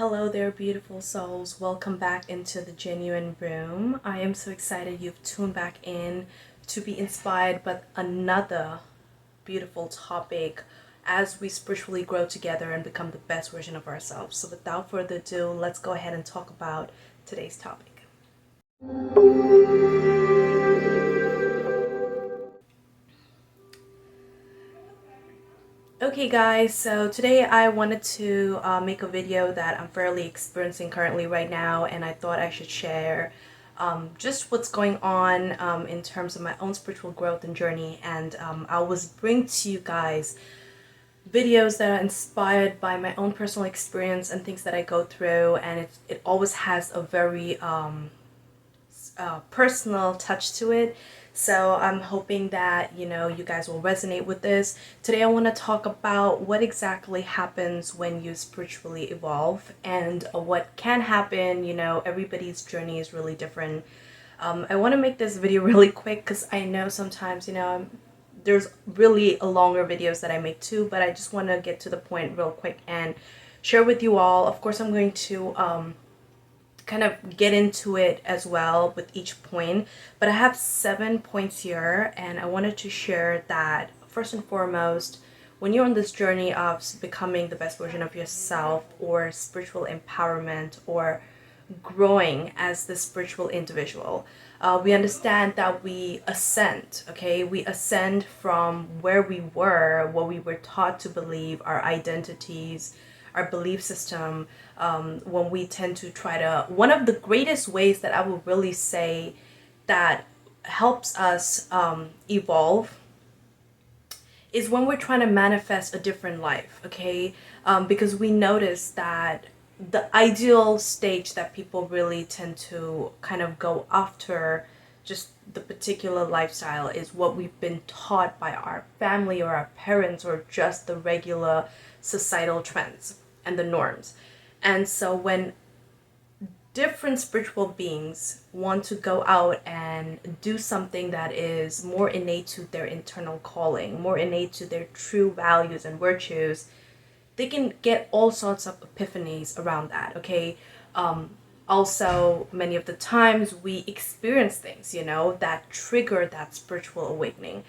Hello there, beautiful souls. Welcome back into the Genuine Room. I am so excited you've tuned back in to be inspired by another beautiful topic as we spiritually grow together and become the best version of ourselves. So without further ado, let's go ahead and talk about today's topic. Okay guys, so today I wanted to make a video that I'm fairly experiencing currently right now, and I thought I should share just what's going on in terms of my own spiritual growth and journey, and I was bring to you guys videos that are inspired by my own personal experience and things that I go through, and it always has a very personal touch to it. So I'm hoping that, you guys will resonate with this. Today I want to talk about what exactly happens when you spiritually evolve and what can happen. Everybody's journey is really different. I want to make this video really quick because I know sometimes, there's really a longer videos that I make too, but I just want to get to the point real quick and share with you all. Of course, I'm going to kind of get into it as well with each point, but I have 7 points here, and I wanted to share that first and foremost, when you're on this journey of becoming the best version of yourself, or spiritual empowerment, or growing as the spiritual individual, we understand that we ascend. Okay, we ascend from where we were, what we were taught to believe, our identities, our belief system, when we tend to try to, one of the greatest ways that I would really say that helps us evolve is when we're trying to manifest a different life, okay? Because we notice that the ideal stage that people really tend to kind of go after, just the particular lifestyle, is what we've been taught by our family or our parents, or just the regular societal trends and the norms. And so when different spiritual beings want to go out and do something that is more innate to their internal calling, more innate to their true values and virtues, they can get all sorts of epiphanies around that, okay? Also, many of the times we experience things, that trigger that spiritual awakening.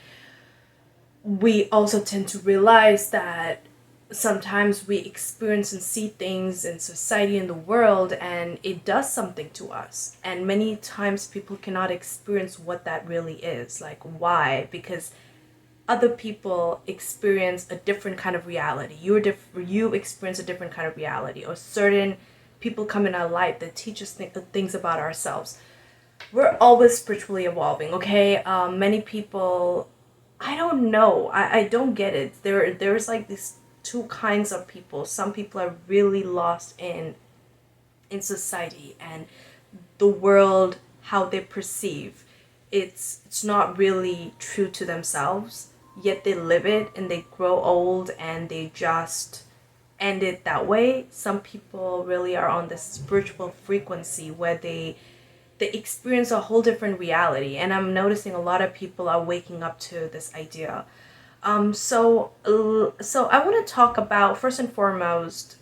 We also tend to realize that sometimes we experience and see things in society, in the world, and it does something to us. And many times people cannot experience what that really is. Like, why? Because other people experience a different kind of reality. You experience a different kind of reality, or certain people come in our life that teach us things about ourselves. We're always spiritually evolving, okay? Many people, I don't know, I don't get it. There's like these two kinds of people. Some people are really lost in society and the world, how they perceive. It's not really true to themselves, yet they live it and they grow old and they just end it that way. Some people really are on this spiritual frequency where they experience a whole different reality, and I'm noticing a lot of people are waking up to this idea. So I want to talk about, first and foremost,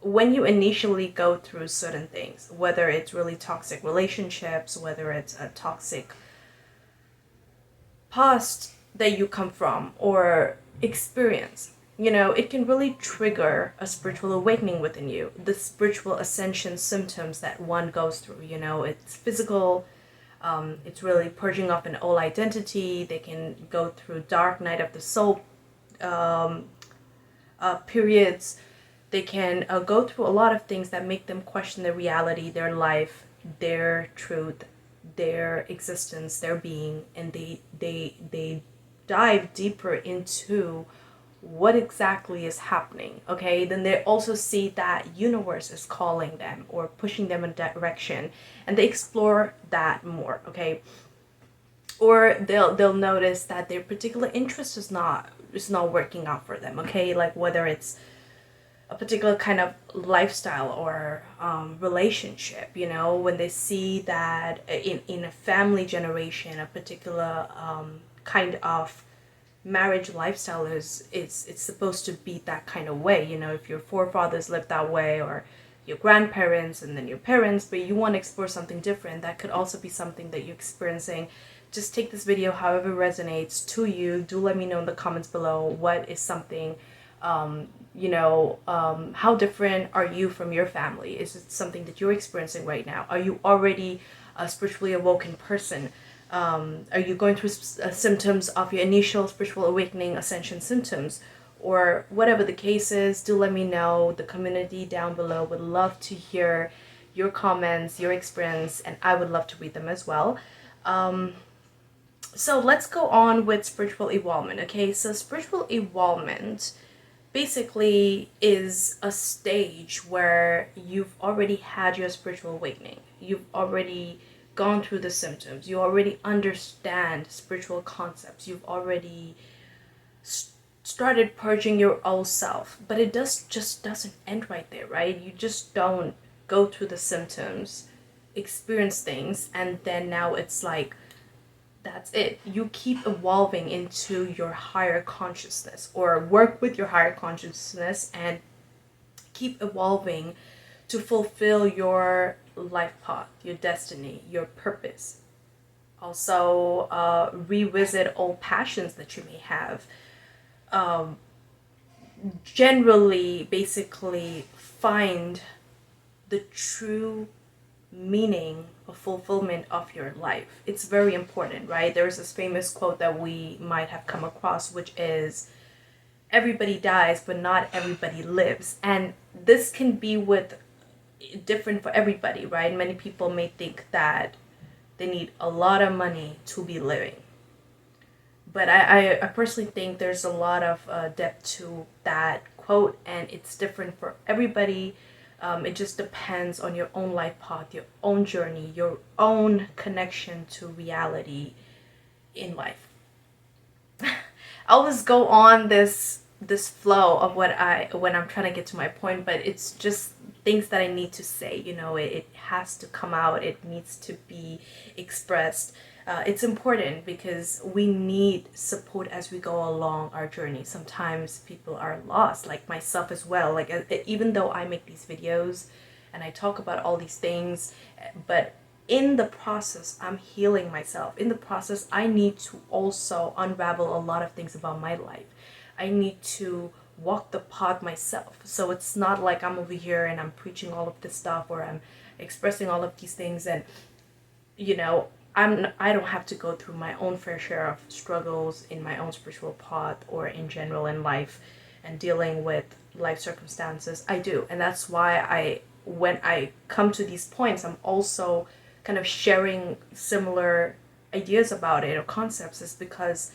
when you initially go through certain things, whether it's really toxic relationships, whether it's a toxic past that you come from or experience, it can really trigger a spiritual awakening within you. The spiritual ascension symptoms that one goes through, it's physical. It's really purging off an old identity. They can go through dark night of the soul periods. They can go through a lot of things that make them question their reality, their life, their truth, their existence, their being, and they dive deeper into what exactly is happening. Okay, then they also see that universe is calling them or pushing them in that direction, and they explore that more. Okay, or they'll notice that their particular interest is not working out for them. Okay, like whether it's a particular kind of lifestyle or relationship, when they see that in a family generation, a particular kind of marriage lifestyle is it's supposed to be that kind of way. If your forefathers lived that way, or your grandparents and then your parents, but you want to explore something different, that could also be something that you're experiencing. Just take this video however resonates to you. Do let me know in the comments below what is something, how different are you from your family? Is it something that you're experiencing right now? Are you already a spiritually awoken person? Are you going through symptoms of your initial spiritual awakening ascension symptoms? Or whatever the case is, do let me know. The community down below would love to hear your comments, your experience, and I would love to read them as well. So let's go on with spiritual evolvement. Okay, so spiritual evolvement basically is a stage where you've already had your spiritual awakening. You've already gone through the symptoms. You already understand spiritual concepts. You've already started purging your old self, but it just doesn't end right there, right? You just don't go through the symptoms, experience things, and then now it's like that's it. You keep evolving into your higher consciousness, or work with your higher consciousness and keep evolving to fulfill your life path, your destiny, your purpose. Also, revisit old passions that you may have. Generally, basically find the true meaning of fulfillment of your life. It's very important, right? There's this famous quote that we might have come across, which is, everybody dies, but not everybody lives. And this can be different for everybody, right? Many people may think that they need a lot of money to be living. But I personally think there's a lot of depth to that quote, and it's different for everybody. It just depends on your own life path, your own journey, your own connection to reality in life. I always go on this flow of when I'm trying to get to my point, but it's just things that I need to say. It has to come out. It needs to be expressed. It's important because we need support as we go along our journey. Sometimes people are lost, like myself as well. Like, even though I make these videos and I talk about all these things, but in the process, I'm healing myself. In the process, I need to also unravel a lot of things about my life. I need to walk the path myself. So it's not like I'm over here and I'm preaching all of this stuff, or I'm expressing all of these things, and I don't have to go through my own fair share of struggles in my own spiritual path or in general in life and dealing with life circumstances. I do. And that's why when I come to these points, I'm also kind of sharing similar ideas about it or concepts, is because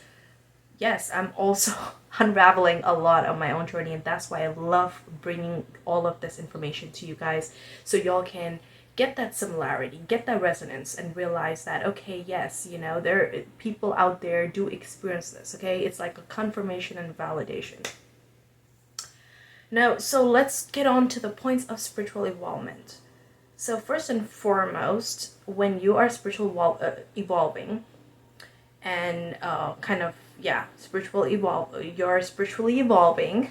yes, I'm also unraveling a lot of my own journey, and that's why I love bringing all of this information to you guys, so y'all can get that similarity, get that resonance, and realize that, okay, yes, there people out there do experience this, okay? It's like a confirmation and validation. Now, so let's get on to the points of spiritual evolvement. So first and foremost, when you are evolving and you're spiritually evolving,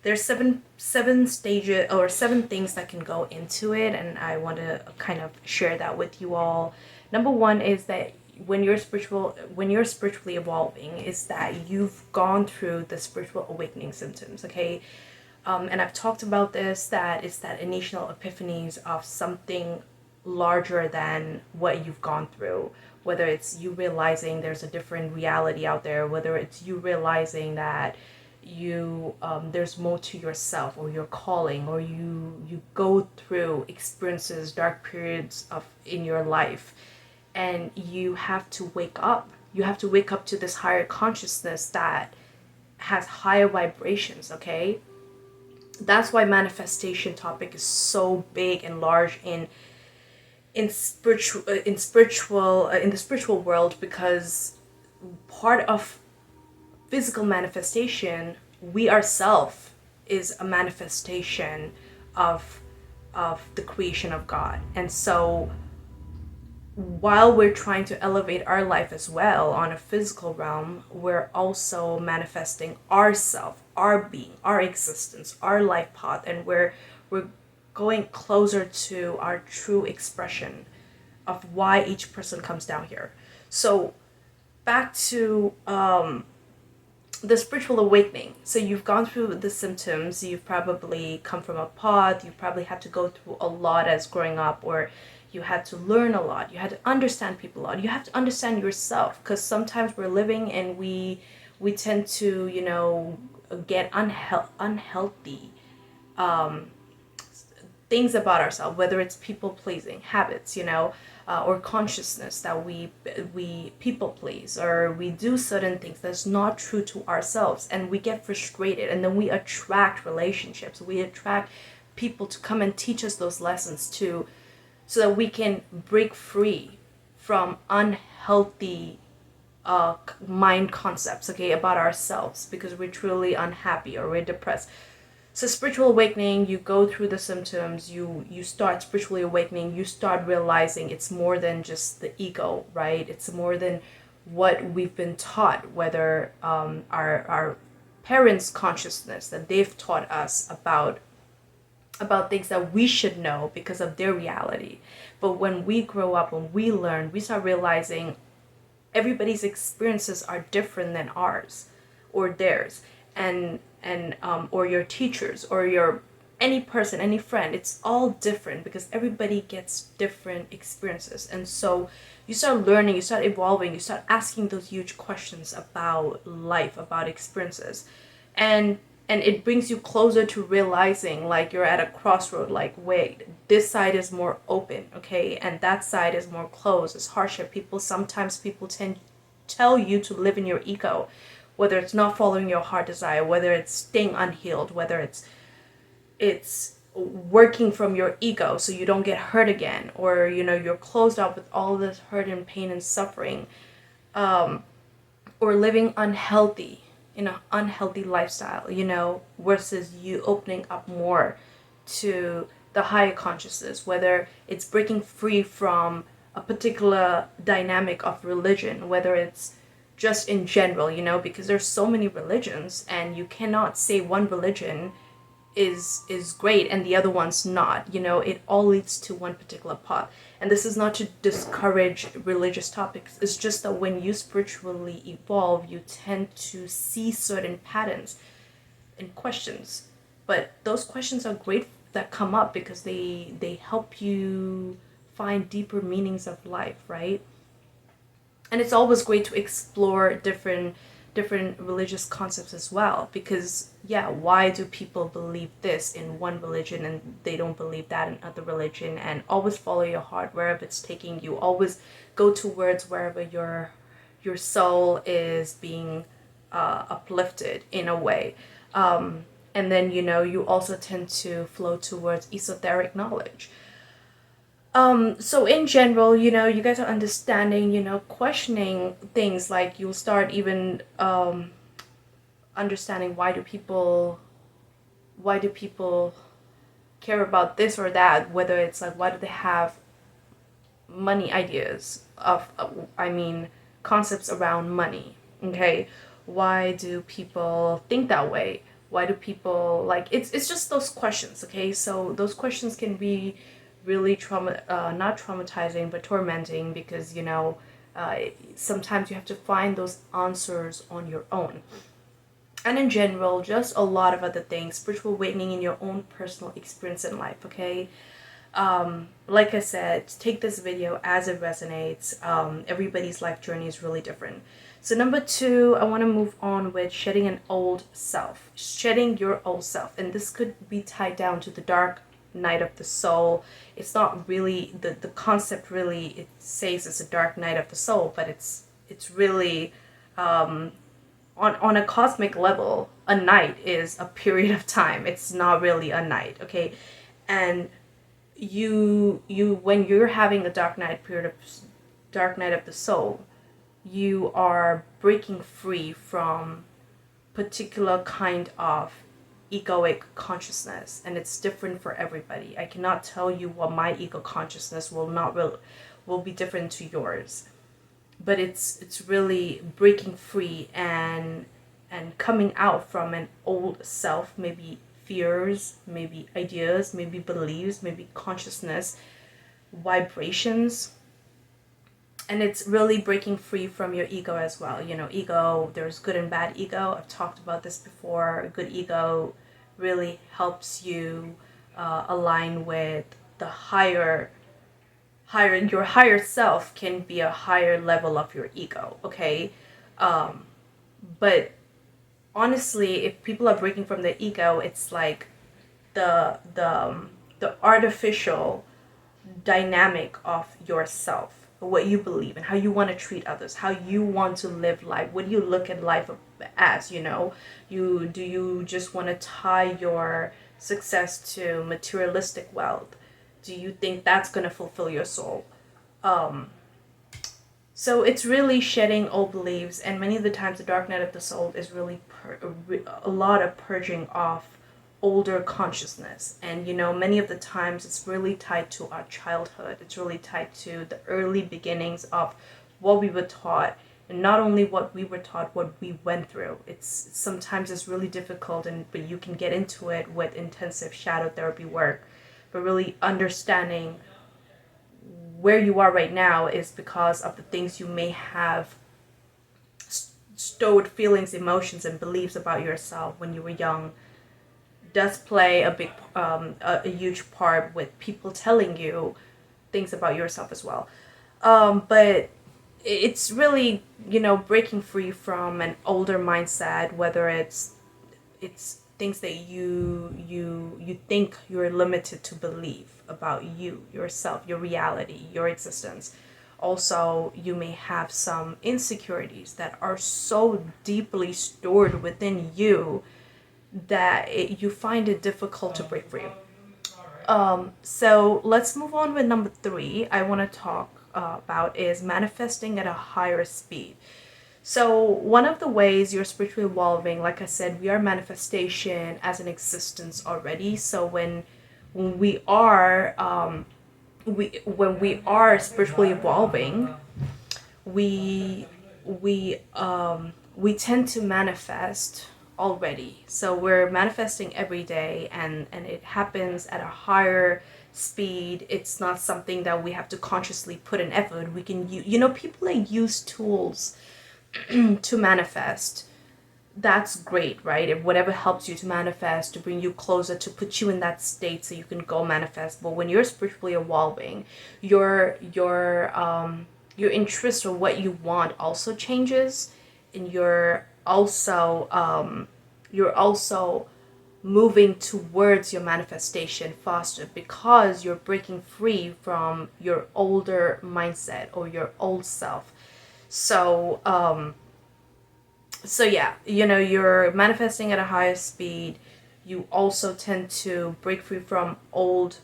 there's seven stages or seven things that can go into it, and I want to kind of share that with you all. Number one is that when you're spiritually evolving, is that you've gone through the spiritual awakening symptoms, okay? And I've talked about this, that it's that initial epiphanies of something larger than what you've gone through, whether it's you realizing there's a different reality out there, whether it's you realizing that there's more to yourself or your calling, or you go through experiences, dark periods in your life, and you have to wake up to this higher consciousness that has higher vibrations, okay? That's why manifestation topic is so big and large in the spiritual world, because part of physical manifestation, we ourselves is a manifestation of the creation of God. And so while we're trying to elevate our life as well on a physical realm, we're also manifesting ourself, our being, our existence, our life path, and we're going closer to our true expression of why each person comes down here. So back to the spiritual awakening. So you've gone through the symptoms, you've probably come from a pod, you probably had to go through a lot as growing up, or you had to learn a lot, you had to understand people a lot, you have to understand yourself, because sometimes we're living and we tend to, you know, get unhealthy things about ourselves, whether it's people pleasing habits, you know, or consciousness that we people please, or we do certain things that's not true to ourselves, and we get frustrated, and then we attract relationships, we attract people to come and teach us those lessons too, so that we can break free from unhealthy mind concepts, okay, about ourselves, because we're truly unhappy or we're depressed. So spiritual awakening, you go through the symptoms, you start spiritually awakening, you start realizing it's more than just the ego, right? It's more than what we've been taught, whether our parents' consciousness that they've taught us about things that we should know because of their reality. But when we grow up, when we learn, we start realizing everybody's experiences are different than ours or theirs, and or your teachers or your any person, any friend, it's all different because everybody gets different experiences. And so you start learning, you start evolving, you start asking those huge questions about life, about experiences, and it brings you closer to realizing, like, you're at a crossroad, like, wait, this side is more open, okay, and that side is more closed, it's harsher. Sometimes people tell you to live in your ego, whether it's not following your heart desire, whether it's staying unhealed, whether it's working from your ego so you don't get hurt again, or, you know, you're closed off with all this hurt and pain and suffering, or living unhealthy in an unhealthy lifestyle, you know, versus you opening up more to the higher consciousness, whether it's breaking free from a particular dynamic of religion, whether it's just in general, you know, because there's so many religions, and you cannot say one religion is great and the other one's not, you know, it all leads to one particular path. And this is not to discourage religious topics, it's just that when you spiritually evolve, you tend to see certain patterns and questions. But those questions are great that come up because they help you find deeper meanings of life, right? And it's always great to explore different religious concepts as well, because yeah, why do people believe this in one religion and they don't believe that in other religion? And always follow your heart wherever it's taking you, always go towards wherever your soul is being uplifted in a way. And then, you know, you also tend to flow towards esoteric knowledge. So in general, you know, you guys are understanding, you know, questioning things, like you'll start even understanding why do people care about this or that, whether it's like, why do they have money ideas of I mean concepts around money, okay? Why do people think that way? Why do people, like, it's just those questions, okay? So those questions can be really not traumatizing but tormenting, because, you know, sometimes you have to find those answers on your own. And in general, just a lot of other things, spiritual awakening in your own personal experience in life, okay? Like I said, take this video as it resonates. Everybody's life journey is really different. So number 2, I want to move on with shedding an old self, shedding your old self. And this could be tied down to the dark night of the soul. It's not really the concept, really, it says it's a dark night of the soul, but it's really on a cosmic level, a night is a period of time. It's not really a night, okay? And you when you're having a dark night of the soul, you are breaking free from particular kind of egoic consciousness, and it's different for everybody. I cannot tell you what my ego consciousness will be different to yours, but it's really breaking free and coming out from an old self, maybe fears, maybe ideas, maybe beliefs, maybe consciousness, vibrations. And it's really breaking free from your ego as well. You know, ego, there's good and bad ego. I've talked about this before. Good ego really helps you align with the higher your higher self can be a higher level of your ego, okay? But honestly, if people are breaking from the ego, it's like the artificial dynamic of yourself, what you believe and how you want to treat others, how you want to live life, what do you look at life as, you know? You just want to tie your success to materialistic wealth? Do you think that's going to fulfill your soul? So it's really shedding old beliefs, and many of the times the dark night of the soul is really a lot of purging off older consciousness. And you know, many of the times it's really tied to our childhood. It's really tied to the early beginnings of what we were taught, and not only what we were taught, what we went through. It's sometimes it's really difficult, and but you can get into it with intensive shadow therapy work. But really understanding where you are right now is because of the things you may have stored feelings, emotions, and beliefs about yourself when you were young does play a big, a huge part with people telling you things about yourself as well. But it's really, you know, breaking free from an older mindset, whether it's things that you think you're limited to believe about you, yourself, your reality, your existence. Also, you may have some insecurities that are so deeply stored within you that you find it difficult to break free. So let's move on with number 3 I want to talk about is manifesting at a higher speed. So one of the ways you're spiritually evolving, like I said, we are manifestation as an existence already. So when we are when we are spiritually evolving, we we tend to manifest already. So we're manifesting every day, and it happens at a higher speed. It's not something that we have to consciously put in effort. We can use, you know, people that use tools to manifest, that's great, right? If whatever helps you to manifest, to bring you closer, to put you in that state so you can go manifest. But when you're spiritually evolving, your interest or what you want also changes, and you're also moving towards your manifestation faster because you're breaking free from your older mindset or your old self. So so yeah, you know, you're manifesting at a higher speed. You also tend to break free from old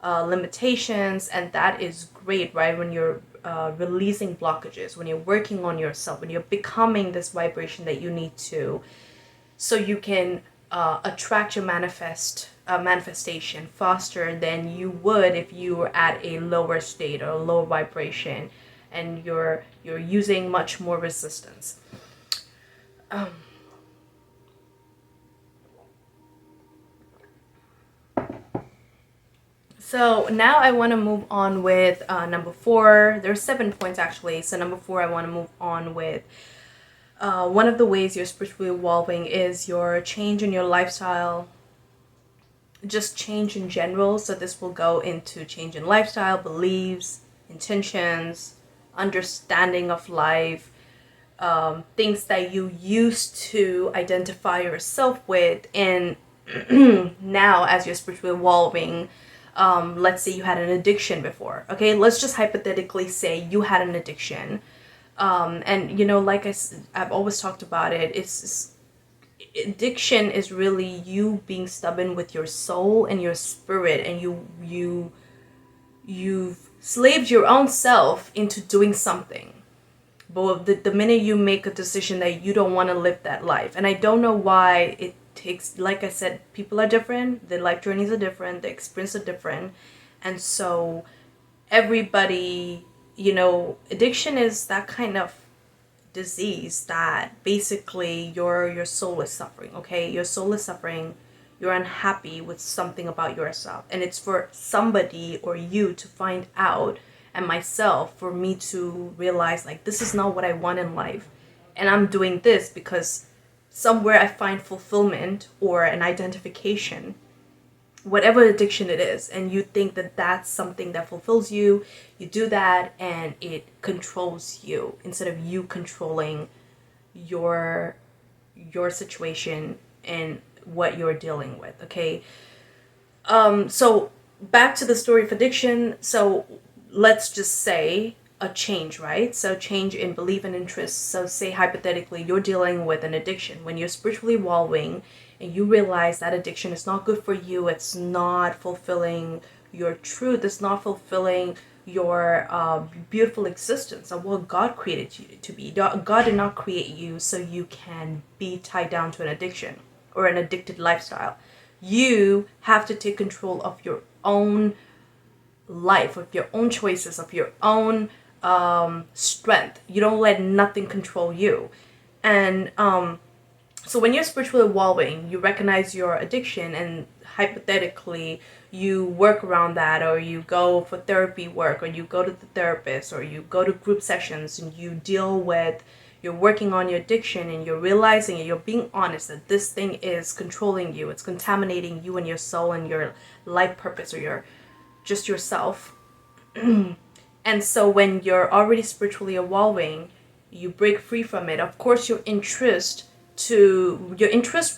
limitations, and that is great, right? When you're releasing blockages, when you're working on yourself, when you're becoming this vibration that you need to, so you can attract your manifestation faster than you would if you were at a lower state or a lower vibration, and you're using much more resistance. So now I want to move on with number 4. There's 7 points actually. So number 4, I want to move on with one of the ways you're spiritually evolving is your change in your lifestyle, just change in general. So this will go into change in lifestyle, beliefs, intentions, understanding of life, things that you used to identify yourself with, and now as you're spiritually evolving, let's say you had an addiction before. Okay, let's just hypothetically say you had an addiction, and you know, like I've always talked about it. It's addiction is really you being stubborn with your soul and your spirit, and you've slaved your own self into doing something. But the minute you make a decision that you don't want to live that life, and I don't know why it takes, like I said, people are different, their life journeys are different, their experiences are different, and so everybody, you know, addiction is that kind of disease that basically your soul is suffering. Okay, your soul is suffering, you're unhappy with something about yourself, and it's for somebody or you to find out, and myself, for me to realize, like, this is not what I want in life, and I'm doing this because somewhere I find fulfillment or an identification, whatever addiction it is, and you think that that's something that fulfills you. You do that and it controls you instead of you controlling your situation and what you're dealing with. Okay, so back to the story of addiction. So let's just say a change, right? So change in belief and interest. So say hypothetically you're dealing with an addiction. When you're spiritually evolving and you realize that addiction is not good for you, it's not fulfilling your truth, it's not fulfilling your beautiful existence of what God created you to be. God did not create you so you can be tied down to an addiction or an addicted lifestyle. You have to take control of your own life, of your own choices, of your own strength. You don't let nothing control you. And so when you're spiritually evolving, you recognize your addiction, and hypothetically you work around that, or you go for therapy work, or you go to the therapist, or you go to group sessions, and you deal with, you're working on your addiction, and you're realizing it, you're being honest that this thing is controlling you, it's contaminating you and your soul and your life purpose, or your just yourself. And so when you're already spiritually evolving, you break free from it. Of course, your interest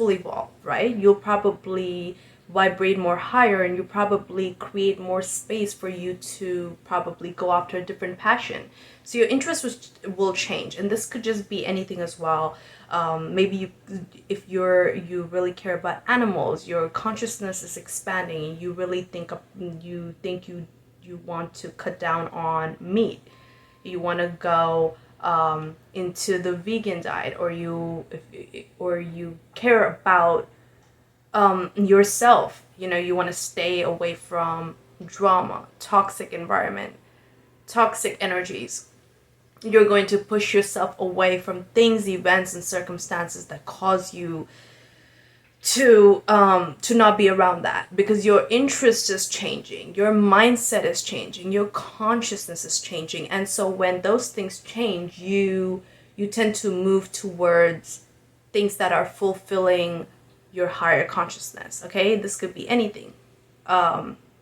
will evolve, right? You'll probably vibrate more higher, and you probably create more space for you to probably go after a different passion. So your interest will change, and this could just be anything as well. Maybe if you really care about animals, your consciousness is expanding, and you really think you want to cut down on meat. You want to go into the vegan diet, or you care about yourself. You want to stay away from drama, toxic environment, toxic energies. You're going to push yourself away from things, events, and circumstances that cause you to not be around that, because your interest is changing, your mindset is changing, your consciousness is changing. And so when those things change, you tend to move towards things that are fulfilling your higher consciousness. Okay, this could be anything.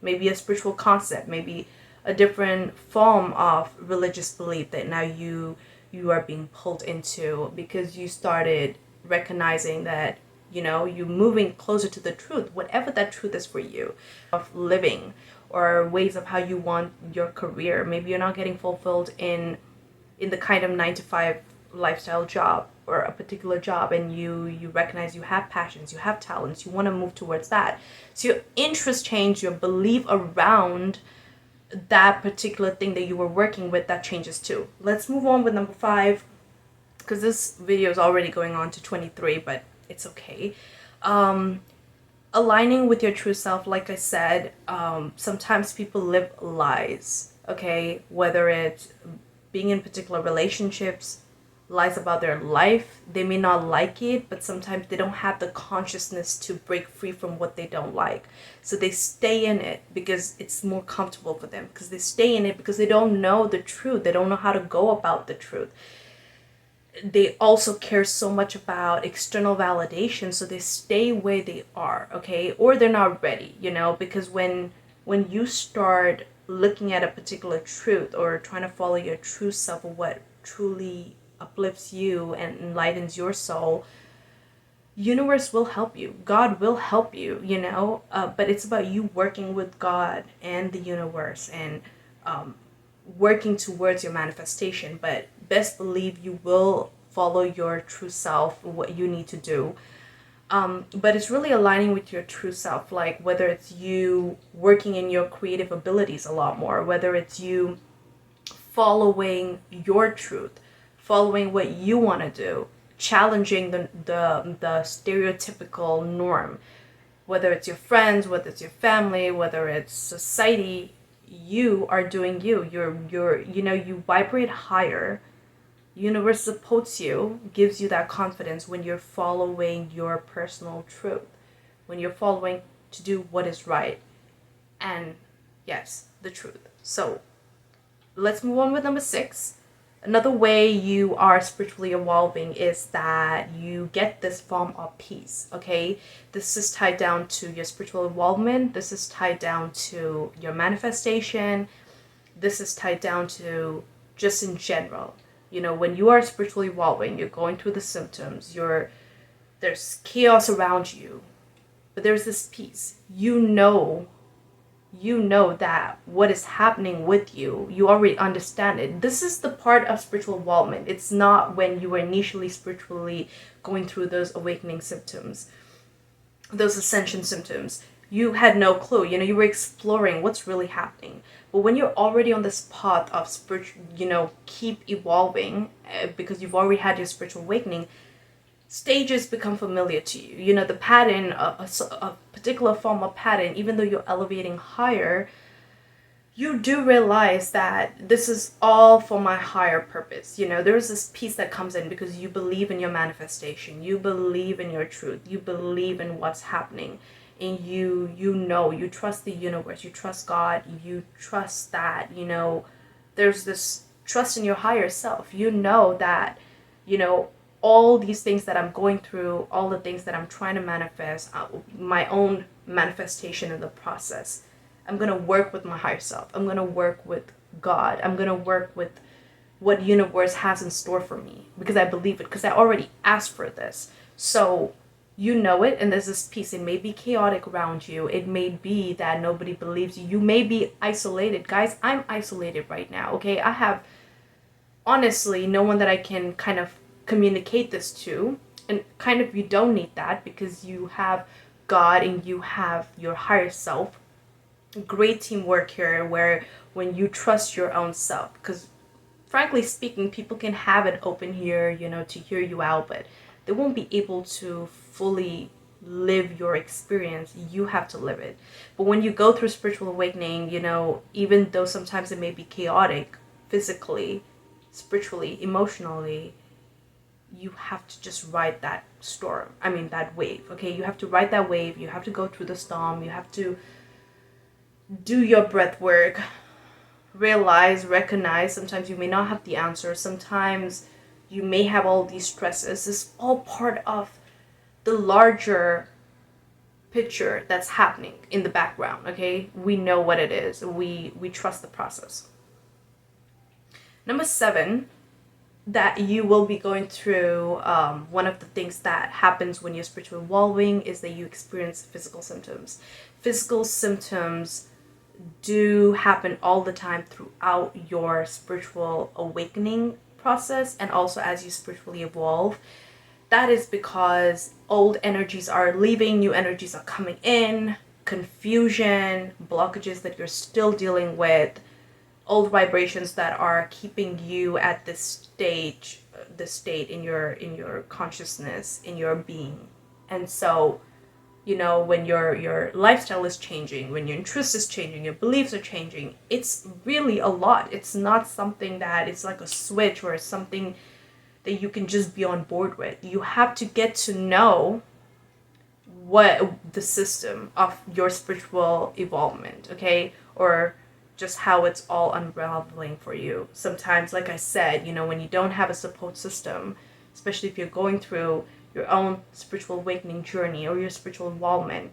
Maybe a spiritual concept, maybe a different form of religious belief that now you are being pulled into, because you started recognizing that you're moving closer to the truth, whatever that truth is for you, of living, or ways of how you want your career. Maybe you're not getting fulfilled in the kind of 9-to-5 lifestyle job, or a particular job, and you recognize you have passions, you have talents, you want to move towards that. So your interest change, your belief around that particular thing that you were working with, that changes too. Let's move on with number 5, because this video is already going on to 23, but it's okay. Aligning with your true self. Like I said, sometimes people live lies, okay? Whether it's being in particular relationships, lies about their life. They may not like it, but sometimes they don't have the consciousness to break free from what they don't like. So they stay in it because it's more comfortable for them, because they stay in it because they don't know the truth. They don't know how to go about the truth. They also care so much about external validation, so they stay where they are, okay? Or they're not ready, because when you start looking at a particular truth, or trying to follow your true self, or what truly uplifts you and enlightens your soul, universe will help you, God will help you, but it's about you working with God and the universe, and working towards your manifestation. But best believe you will follow your true self, what you need to do. But it's really aligning with your true self, like whether it's you working in your creative abilities a lot more, whether it's you following your truth, following what you want to do, challenging the stereotypical norm, whether it's your friends, whether it's your family, whether it's society. You are doing you. You vibrate higher. Universe supports you, gives you that confidence when you're following your personal truth, when you're following to do what is right and, yes, the truth. So let's move on with number 6. Another way you are spiritually evolving is that you get this form of peace, okay? This is tied down to your spiritual involvement. This is tied down to your manifestation. This is tied down to just in general. You know, when you are spiritually evolving, you're going through the symptoms, there's chaos around you, but there's this peace. You know that what is happening with you, you already understand it. This is the part of spiritual involvement. It's not when you were initially spiritually going through those awakening symptoms, those ascension symptoms. You had no clue. You know, you were exploring what's really happening. But when you're already on this path of keep evolving, because you've already had your spiritual awakening, stages become familiar to you. You know, the pattern, a particular form of pattern, even though you're elevating higher, you do realize that this is all for my higher purpose. You know, there's this peace that comes in because you believe in your manifestation, you believe in your truth, you believe in what's happening, and you trust the universe, you trust God, you trust that, there's this trust in your higher self. You know that, all these things that I'm going through, all the things that I'm trying to manifest, my own manifestation in the process, I'm going to work with my higher self. I'm going to work with God. I'm going to work with what the universe has in store for me because I believe it, because I already asked for this. So you know it, and there's this peace. It may be chaotic around you. It may be that nobody believes you. You may be isolated. Guys, I'm isolated right now, okay? I have, honestly, no one that I can kind of communicate this to, and kind of you don't need that because you have God and you have your higher self. Great teamwork here, where when you trust your own self, because frankly speaking, people can have an open ear, to hear you out, but they won't be able to fully live your experience. You have to live it. But when you go through spiritual awakening, even though sometimes it may be chaotic physically, spiritually, emotionally, you have to just ride that storm. That wave, okay? You have to ride that wave. You have to go through the storm. You have to do your breath work. Realize, recognize, sometimes you may not have the answer. Sometimes you may have all these stresses. It's all part of the larger picture that's happening in the background, okay? We know what it is. We trust the process. Number 7, that you will be going through, one of the things that happens when you're spiritually evolving is that you experience physical symptoms. Physical symptoms do happen all the time throughout your spiritual awakening process, and also as you spiritually evolve. That is because old energies are leaving, new energies are coming in, confusion, blockages that you're still dealing with, old vibrations that are keeping you at this state in your consciousness, in your being. And so, when your lifestyle is changing, when your interest is changing, your beliefs are changing, it's really a lot. It's not something that it's like a switch or something that you can just be on board with. You have to get to know what the system of your spiritual evolvement, okay? Or just how it's all unraveling for you. Sometimes, like I said, when you don't have a support system, especially if you're going through your own spiritual awakening journey or your spiritual involvement,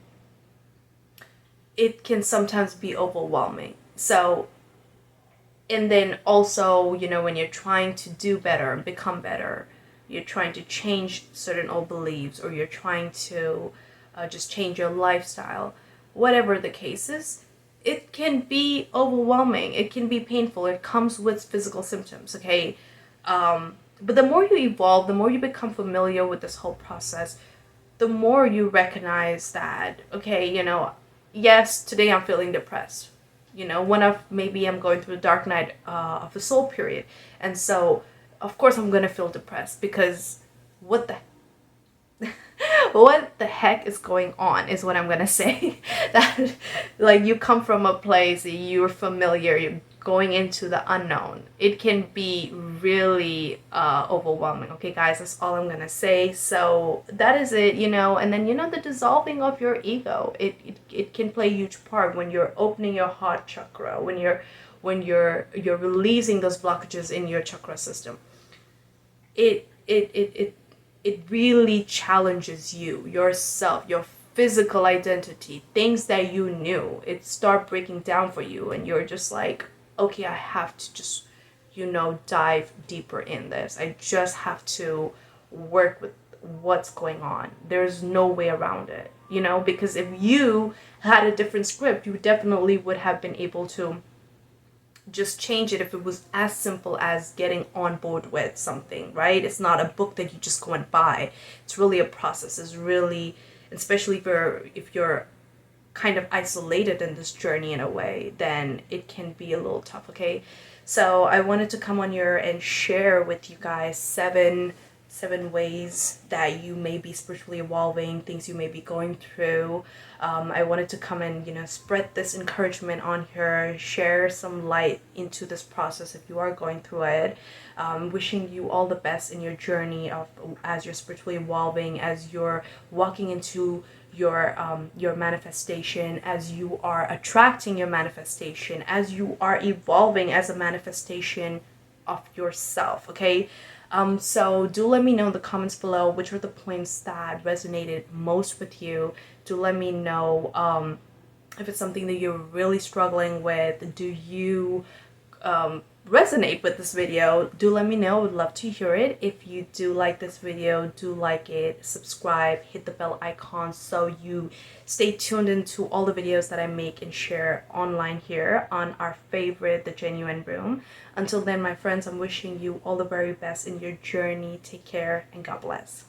it can sometimes be overwhelming. So, and then also, when you're trying to do better and become better, you're trying to change certain old beliefs, or you're trying to just change your lifestyle, whatever the case is, it can be overwhelming. It can be painful. It comes with physical symptoms, okay? But the more you evolve, the more you become familiar with this whole process, the more you recognize that, okay, yes, today I'm feeling depressed. Maybe I'm going through a dark night of the soul period. And so, of course, I'm going to feel depressed because what the heck is going on is what I'm going to say. That, like, you come from a place, you're familiar, going into the unknown. It can be really overwhelming. Okay, guys, that's all I'm gonna say. So that is it, you know. And then, you know, the dissolving of your ego. It can play a huge part when you're opening your heart chakra, when you're releasing those blockages in your chakra system. It really challenges you, yourself, your physical identity, things that you knew. It start breaking down for you, and you're just like, okay, I have to just, you know, dive deeper in this. I just have to work with what's going on. There's no way around it, you know, because if you had a different script, you definitely would have been able to just change it if it was as simple as getting on board with something, right? It's not a book that you just go and buy. It's really a process. It's really, especially if you're kind of isolated in this journey in a way, then it can be a little tough, okay? So I wanted to come on here and share with you guys seven ways that you may be spiritually evolving, things you may be going through. I wanted to come and, you know, spread this encouragement on here, share some light into this process if you are going through it. Wishing you all the best in your journey of as you're spiritually evolving, as you're walking into your manifestation, as you are attracting your manifestation, as you are evolving as a manifestation of yourself. Okay, so do let me know in the comments below which are the points that resonated most with you. Do let me know if it's something that you're really struggling with. Do you resonate with this video? Do let me know. I would love to hear it. If you do like this video, do like it, subscribe, hit the bell icon so you stay tuned into all the videos that I make and share online here on our favorite, The Genuine Room. Until then, my friends, I'm wishing you all the very best in your journey. Take care and God bless.